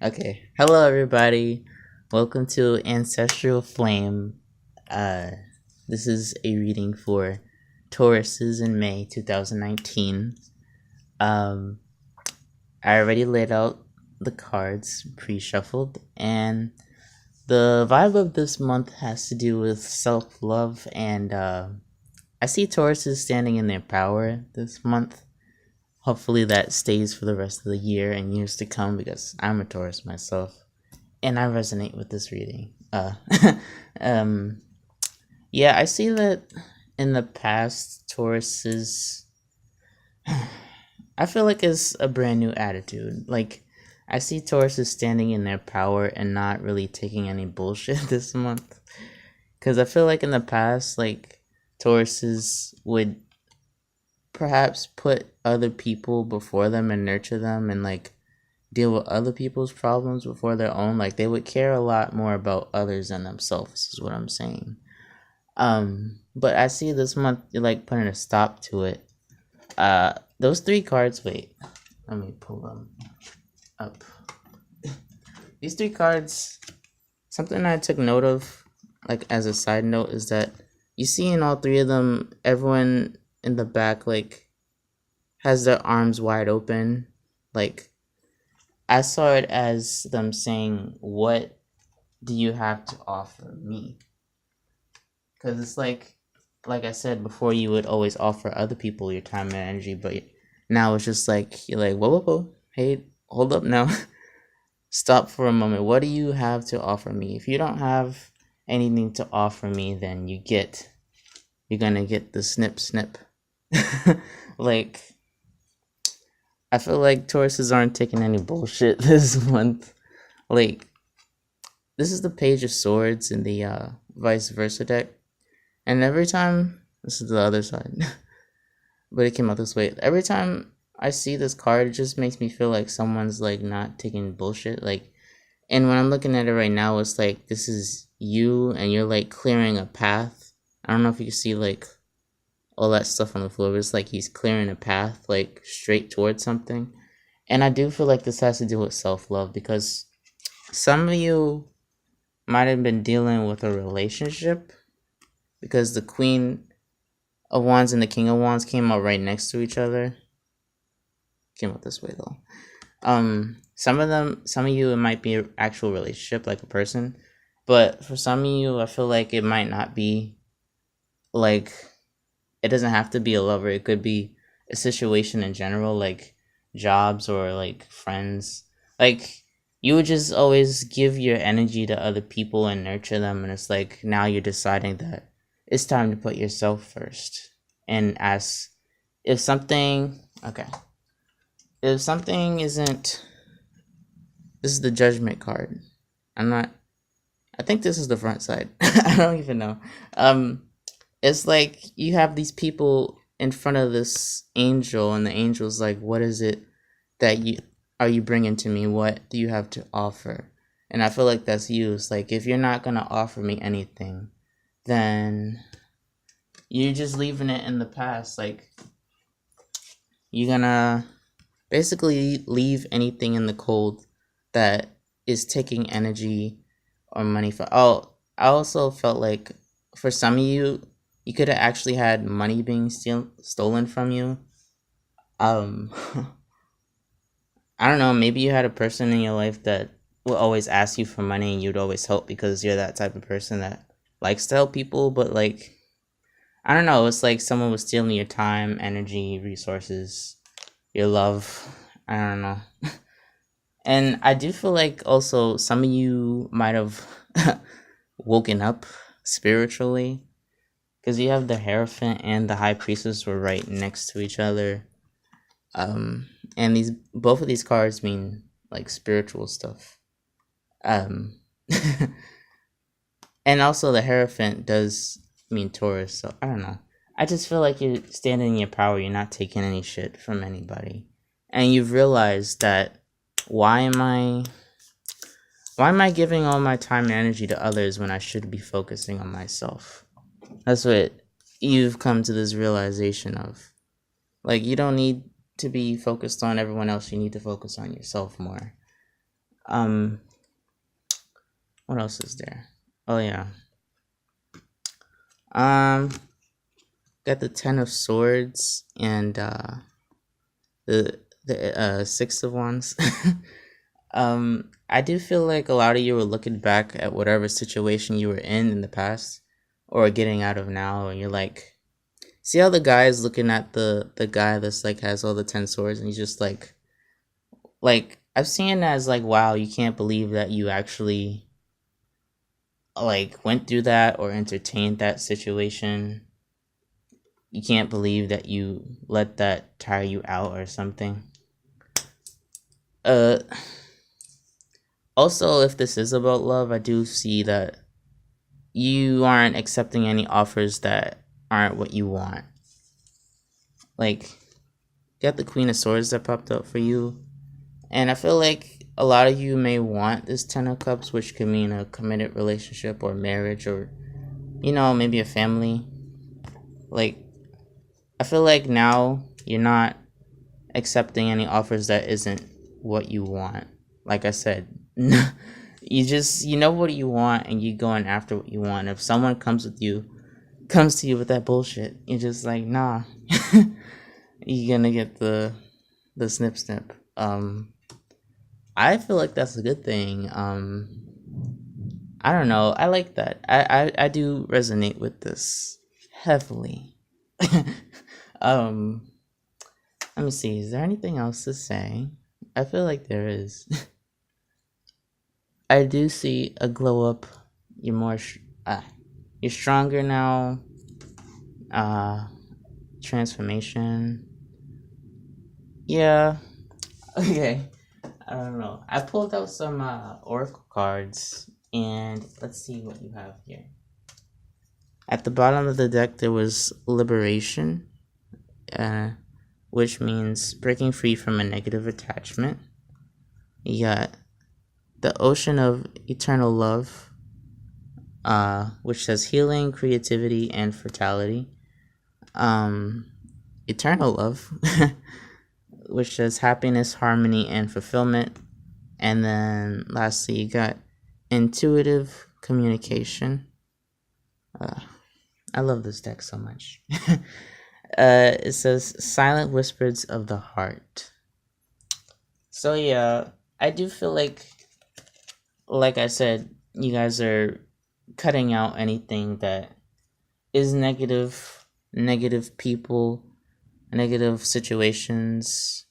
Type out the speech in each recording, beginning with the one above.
Okay. Hello, everybody. Welcome to Ancestral Flame. Uh, this is a reading for Tauruses in May 2019. Um, I already laid out the cards pre-shuffled, and the vibe of this month has to do with self-love, and I see Tauruses standing in their power this month. Hopefully that stays for the rest of the year and years to come because I'm a Taurus myself and I resonate with this reading. Um, yeah, I see that in the past, Tauruses, I feel like it's a brand new attitude. Like, I see Tauruses standing in their power and not really taking any bullshit this month. Because I feel like in the past, like, Tauruses would perhaps put other people before them and nurture them and, like, deal with other people's problems before their own. Like they would care a lot more about others than themselves, is what I'm saying. But I see this month you're like putting a stop to it. Those three cards, wait. Let me pull them up. These three cards, something I took note of, like as a side note, is that you see in all three of them, everyone in the back like has their arms wide open. Like I saw it as them saying, "What do you have to offer me?" Because it's like I said before, you would always offer other people your time and energy, but now it's just like you're like, whoa, hey, hold up now, stop for a moment. What do you have to offer me? If you don't have anything to offer me, then you're gonna get the snip. Like I feel like Tauruses aren't taking any bullshit this month. Like this is the Page of Swords in the vice versa deck. And every time, this is the other side, but it came out this way. Every time I see this card, it just makes me feel like someone's like not taking bullshit. Like, and when I'm looking at it right now, it's like this is you and you're like clearing a path. I don't know if you can see like all that stuff on the floor, but it's like he's clearing a path like straight towards something. And I do feel like this has to do with self love because some of you might have been dealing with a relationship because the Queen of Wands and the King of Wands came out right next to each other. Came out this way though. Some of you, it might be an actual relationship, like a person, but for some of you, I feel like it might not be. Like, it doesn't have to be a lover. It could be a situation in general, like jobs or like friends. Like you would just always give your energy to other people and nurture them, and it's like now you're deciding that it's time to put yourself first and ask if something okay if something isn't. This is the Judgment card. I'm not. I think this is the front side. I don't even know. It's like you have these people in front of this angel, and the angel's like, "What is it that you bringing to me? What do you have to offer?" And I feel like that's you. It's like if you're not gonna offer me anything, then you're just leaving it in the past. Like you're gonna basically leave anything in the cold that is taking energy or money for. Oh, I also felt like for some of you, you could have actually had money being stolen from you. Um, I don't know. Maybe you had a person in your life that will always ask you for money, and you'd always help because you're that type of person that likes to help people. But like, I don't know. It's like someone was stealing your time, energy, resources, your love. I don't know. And I do feel like also some of you might have woken up spiritually because you have the Hierophant and the High Priestess were right next to each other. And these both of these cards mean like spiritual stuff. Um, and also the Hierophant does mean Taurus, so I don't know. I just feel like you're standing in your power. You're not taking any shit from anybody, and you've realized that why am I giving all my time and energy to others when I should be focusing on myself? That's what you've come to this realization of. Like, you don't need to be focused on everyone else. You need to focus on yourself more. Um, what else is there? Oh yeah. Um, got the Ten of Swords and the Six of Wands. I do feel like a lot of you were looking back at whatever situation you were in the past or getting out of now, and you're like, see how the guy is looking at the guy that's like has all the 10 swords, and he's just like I've seen it as like, wow, you can't believe that you actually like went through that or entertained that situation. You can't believe that you let that tire you out or something. Uh Also, if this is about love, I do see that you aren't accepting any offers that aren't what you want. Like, got the Queen of Swords that popped up for you. And I feel like a lot of you may want this Ten of Cups, which could mean a committed relationship or marriage or, maybe a family. Like, I feel like now you're not accepting any offers that isn't what you want. Like I said, you know what you want and you going after what you want. If someone comes to you with that bullshit, you're just like, nah. You're gonna get the snip. I feel like that's a good thing. I don't know. I like that. I do resonate with this heavily. um Let me see. Is there anything else to say? I feel like there is. I do see a glow up. You're you're stronger now. Uh, Transformation. Yeah. Okay. I don't know. I pulled out some oracle cards, and let's see what you have here. At the bottom of the deck, there was liberation, which means breaking free from a negative attachment. You got the ocean of eternal love, which says healing, creativity, and fertility. Eternal love, which says happiness, harmony, and fulfillment. And then lastly, you got intuitive communication. I love this deck so much. It says silent whispers of the heart. So yeah, I do feel like I said, you guys are cutting out anything that is negative people, negative situations,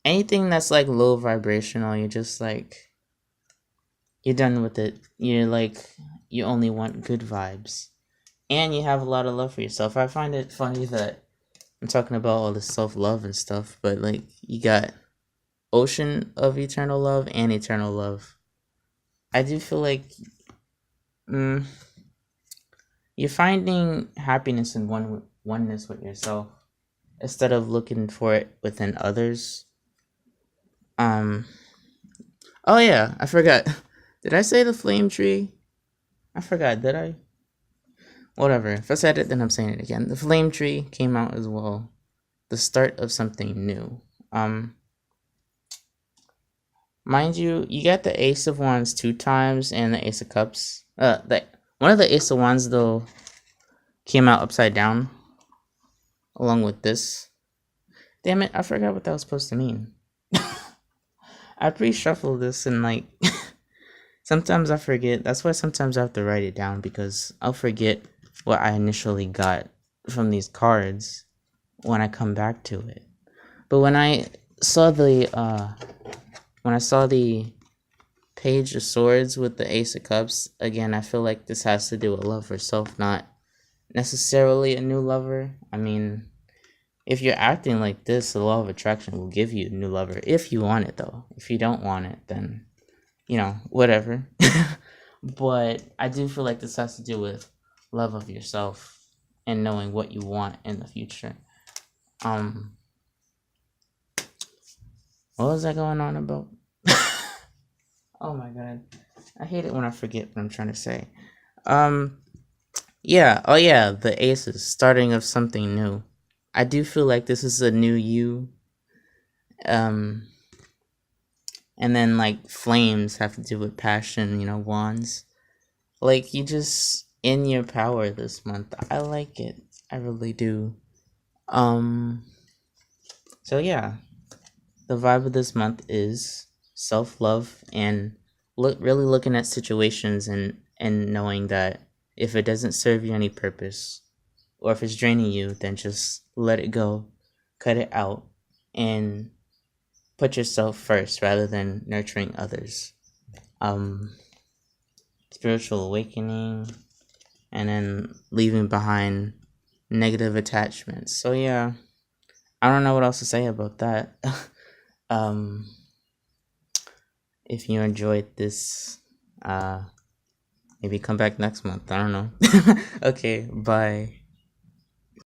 anything that's like low vibrational. You're just like, you're done with it. You're like, you only want good vibes, and you have a lot of love for yourself. I find it funny that I'm talking about all this self-love and stuff, but like, you got ocean of eternal love and eternal love. I do feel like you're finding happiness in oneness with yourself instead of looking for it within others. Oh yeah, I forgot. Did I say the flame tree? I forgot, did I? Whatever. If I said it, then I'm saying it again. The flame tree came out as well. The start of something new. Mind you, you got the Ace of Wands 2 times and the Ace of Cups. One of the Ace of Wands though came out upside down, along with this. Damn it! I forgot what that was supposed to mean. I pre-shuffled this and like sometimes I forget. That's why sometimes I have to write it down, because I'll forget what I initially got from these cards when I come back to it. But when I saw the Page of Swords with the Ace of Cups, again, I feel like this has to do with love for self, not necessarily a new lover. I mean, if you're acting like this, the law of attraction will give you a new lover if you want it, though. If you don't want it, then, whatever. But I do feel like this has to do with love of yourself and knowing what you want in the future. What was I going on about? Oh my god. I hate it when I forget what I'm trying to say. Yeah. Oh yeah, the aces, starting of something new. I do feel like this is a new you. And then like flames have to do with passion, wands. Like you just in your power this month. I like it. I really do. Um so yeah, the vibe of this month is self-love and really looking at situations and knowing that if it doesn't serve you any purpose or if it's draining you, then just let it go, cut it out, and put yourself first rather than nurturing others. Um, Spiritual awakening, and then leaving behind negative attachments. So yeah, I don't know what else to say about that. um, if you enjoyed this, maybe come back next month. I don't know. Okay, bye.